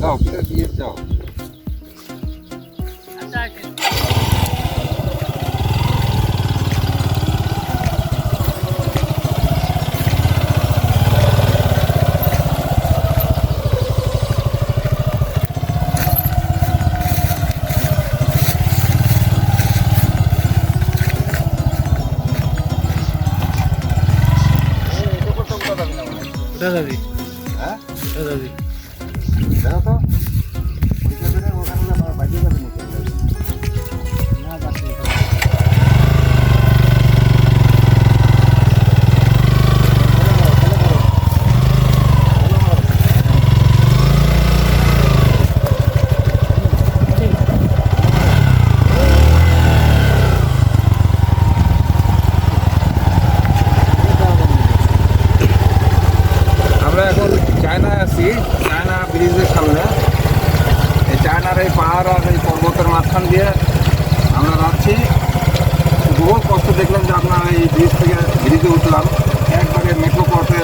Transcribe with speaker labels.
Speaker 1: যাও ফিরে দিয়ে যাও।
Speaker 2: ওটা যাবি,
Speaker 1: হ্যাঁ
Speaker 2: ওটা যাবি।
Speaker 1: দেখো তো পরীক্ষা করে ওখানে বাজিয়ে যাবে নাকি?
Speaker 2: না বাকি
Speaker 1: আমরা এখন চায়নায় আছি, চায়না ব্রিজের সামনে। এই চায়নার এই পাহাড় আর এই পর্বতের মাঝখান দিয়ে আমরা যাচ্ছি। বহু কষ্ট দেখলাম যে আপনার এই ব্রিজ থেকে ব্রিজে উঠলাম, একবারে মেট্রো পথে